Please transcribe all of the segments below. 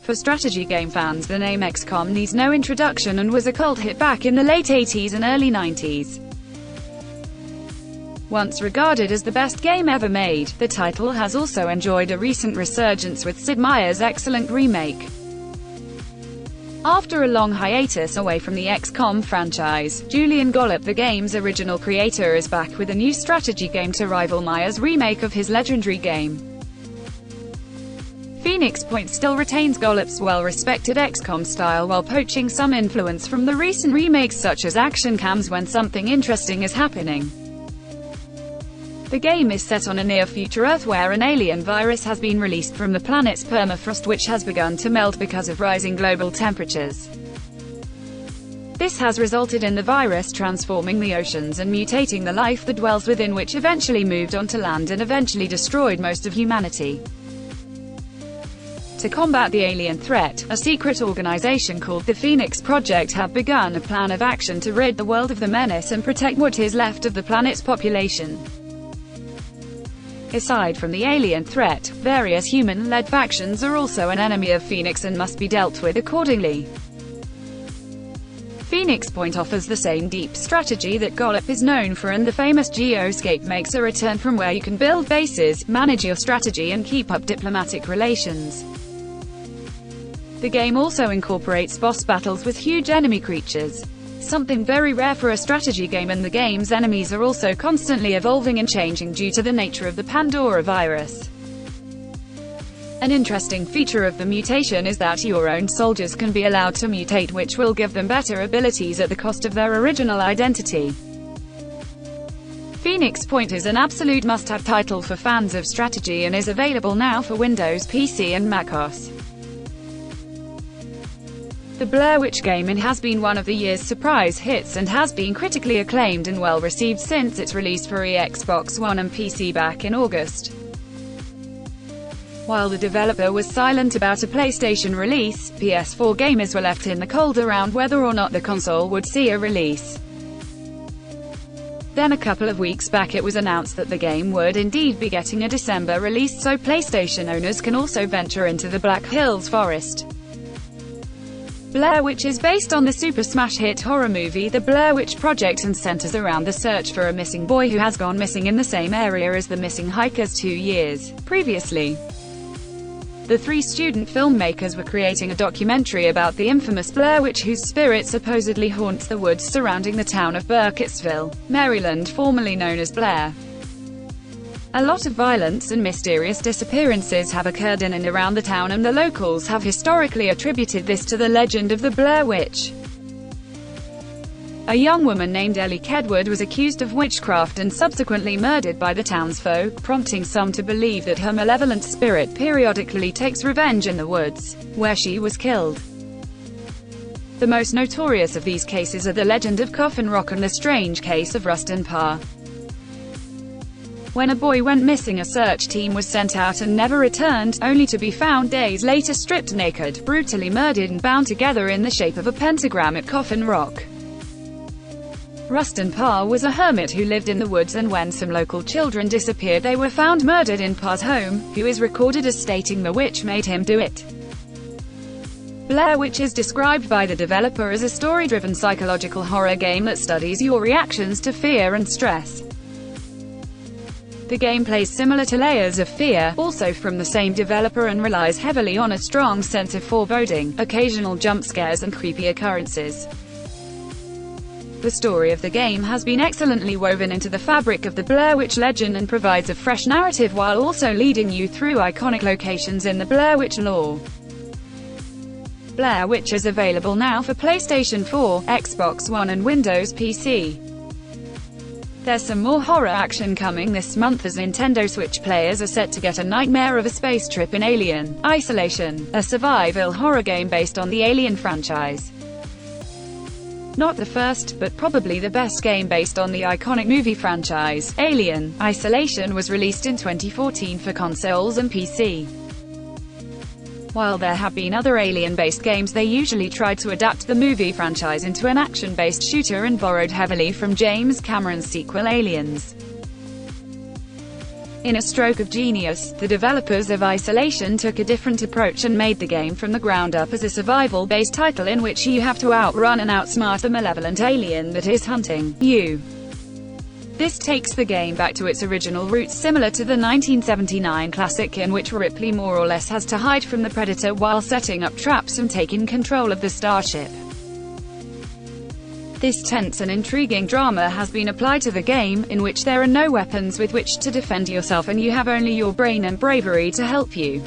For strategy game fans, the name XCOM needs no introduction and was a cult hit back in the late 80s and early 90s. Once regarded as the best game ever made, the title has also enjoyed a recent resurgence with Sid Meier's excellent remake. After a long hiatus away from the XCOM franchise, Julian Gollop, the game's original creator, is back with a new strategy game to rival Meier's remake of his legendary game. Phoenix Point still retains Gollop's well-respected XCOM style while poaching some influence from the recent remakes such as action cams when something interesting is happening. The game is set on a near-future Earth where an alien virus has been released from the planet's permafrost, which has begun to melt because of rising global temperatures. This has resulted in the virus transforming the oceans and mutating the life that dwells within, which eventually moved onto land and eventually destroyed most of humanity. To combat the alien threat, a secret organization called the Phoenix Project have begun a plan of action to rid the world of the menace and protect what is left of the planet's population. Aside from the alien threat, various human-led factions are also an enemy of Phoenix and must be dealt with accordingly. Phoenix Point offers the same deep strategy that Gollop is known for, and the famous Geoscape makes a return from where you can build bases, manage your strategy and keep up diplomatic relations. The game also incorporates boss battles with huge enemy creatures, something very rare for a strategy game, and the game's enemies are also constantly evolving and changing due to the nature of the Pandora virus. An interesting feature of the mutation is that your own soldiers can be allowed to mutate, which will give them better abilities at the cost of their original identity. Phoenix Point is an absolute must-have title for fans of strategy and is available now for Windows PC and macOS. The Blair Witch game has been one of the year's surprise hits and has been critically acclaimed and well received since its release for Xbox One and PC back in August. While the developer was silent about a PlayStation release, PS4 gamers were left in the cold around whether or not the console would see a release. Then a couple of weeks back it was announced that the game would indeed be getting a December release, so PlayStation owners can also venture into the Black Hills forest. Blair Witch is based on the Super Smash hit horror movie The Blair Witch Project and centers around the search for a missing boy who has gone missing in the same area as the missing hikers 2 years previously. The three student filmmakers were creating a documentary about the infamous Blair Witch, whose spirit supposedly haunts the woods surrounding the town of Burkittsville, Maryland, formerly known as Blair. A lot of violence and mysterious disappearances have occurred in and around the town, and the locals have historically attributed this to the legend of the Blair Witch. A young woman named Ellie Kedward was accused of witchcraft and subsequently murdered by the townsfolk, prompting some to believe that her malevolent spirit periodically takes revenge in the woods, where she was killed. The most notorious of these cases are the legend of Coffin Rock and the strange case of Ruston Parr. When a boy went missing, a search team was sent out and never returned, only to be found days later stripped naked, brutally murdered and bound together in the shape of a pentagram at Coffin Rock. Ruston Parr was a hermit who lived in the woods, and when some local children disappeared they were found murdered in Parr's home, who is recorded as stating the witch made him do it. Blair Witch is described by the developer as a story-driven psychological horror game that studies your reactions to fear and stress. The game plays similar to Layers of Fear, also from the same developer, and relies heavily on a strong sense of foreboding, occasional jump scares and creepy occurrences. The story of the game has been excellently woven into the fabric of the Blair Witch legend and provides a fresh narrative while also leading you through iconic locations in the Blair Witch lore. Blair Witch is available now for PlayStation 4, Xbox One and Windows PC. There's some more horror action coming this month as Nintendo Switch players are set to get a nightmare of a space trip in Alien: Isolation, a survival horror game based on the Alien franchise. Not the first, but probably the best game based on the iconic movie franchise. Alien: Isolation was released in 2014 for consoles and PC. While there have been other Alien-based games, they usually tried to adapt the movie franchise into an action-based shooter and borrowed heavily from James Cameron's sequel Aliens. In a stroke of genius, the developers of Isolation took a different approach and made the game from the ground up as a survival-based title in which you have to outrun and outsmart the malevolent alien that is hunting you. This takes the game back to its original roots, similar to the 1979 classic in which Ripley more or less has to hide from the Predator while setting up traps and taking control of the starship. This tense and intriguing drama has been applied to the game, in which there are no weapons with which to defend yourself and you have only your brain and bravery to help you.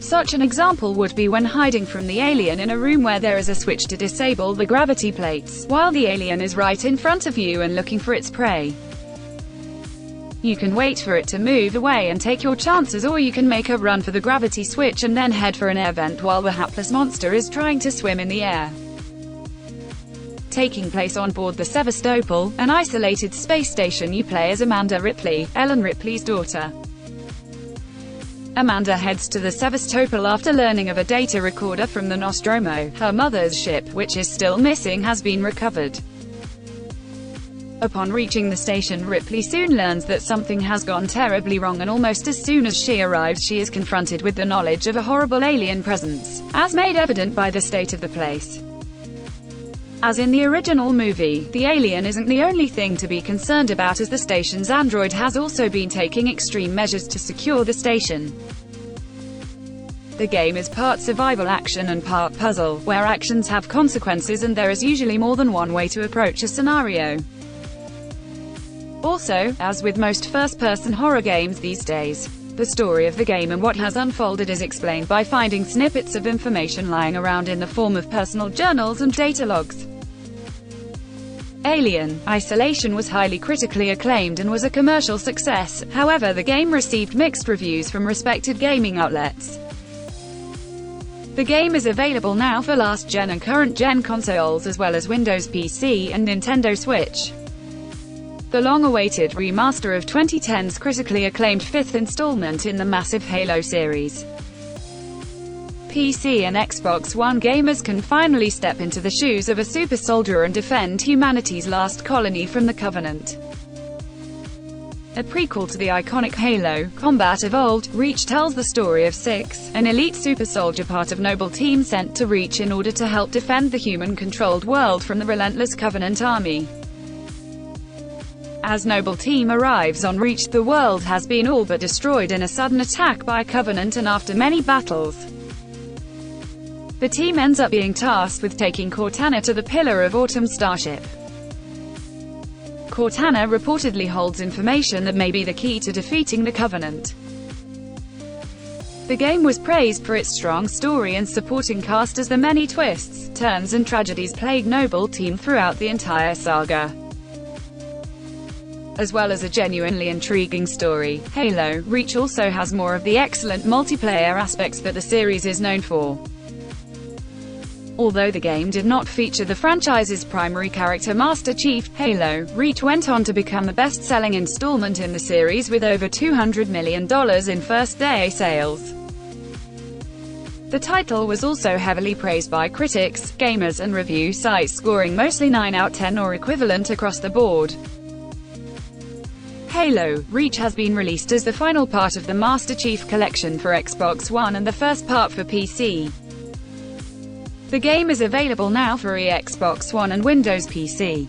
Such an example would be when hiding from the alien in a room where there is a switch to disable the gravity plates, while the alien is right in front of you and looking for its prey. You can wait for it to move away and take your chances, or you can make a run for the gravity switch and then head for an air vent while the hapless monster is trying to swim in the air. Taking place on board the Sevastopol, an isolated space station, you play as Amanda Ripley, Ellen Ripley's daughter. Amanda heads to the Sevastopol after learning of a data recorder from the Nostromo. Her mother's ship, which is still missing, has been recovered. Upon reaching the station, Ripley soon learns that something has gone terribly wrong, and almost as soon as she arrives she is confronted with the knowledge of a horrible alien presence, as made evident by the state of the place. As in the original movie, the alien isn't the only thing to be concerned about, as the station's android has also been taking extreme measures to secure the station. The game is part survival action and part puzzle, where actions have consequences and there is usually more than one way to approach a scenario. Also, as with most first-person horror games these days, the story of the game and what has unfolded is explained by finding snippets of information lying around in the form of personal journals and data logs. Alien Isolation was highly critically acclaimed and was a commercial success. However, the game received mixed reviews from respected gaming outlets. The game is available now for last-gen and current-gen consoles, as well as Windows PC and Nintendo Switch. The long-awaited remaster of 2010's critically acclaimed fifth installment in the massive Halo series. PC and Xbox One gamers can finally step into the shoes of a super soldier and defend humanity's last colony from the Covenant. A prequel to the iconic Halo, Combat Evolved, Reach tells the story of Six, an elite super soldier part of Noble Team sent to Reach in order to help defend the human-controlled world from the relentless Covenant army. As Noble Team arrives on Reach, the world has been all but destroyed in a sudden attack by Covenant, and after many battles, the team ends up being tasked with taking Cortana to the Pillar of Autumn starship. Cortana reportedly holds information that may be the key to defeating the Covenant. The game was praised for its strong story and supporting cast, as the many twists, turns and tragedies plague Noble Team throughout the entire saga. As well as a genuinely intriguing story, Halo Reach also has more of the excellent multiplayer aspects that the series is known for. Although the game did not feature the franchise's primary character Master Chief, Halo Reach went on to become the best-selling installment in the series with over $200 million in first-day sales. The title was also heavily praised by critics, gamers and review sites, scoring mostly 9 out of 10 or equivalent across the board. Halo Reach has been released as the final part of the Master Chief Collection for Xbox One and the first part for PC. The game is available now for Xbox One and Windows PC.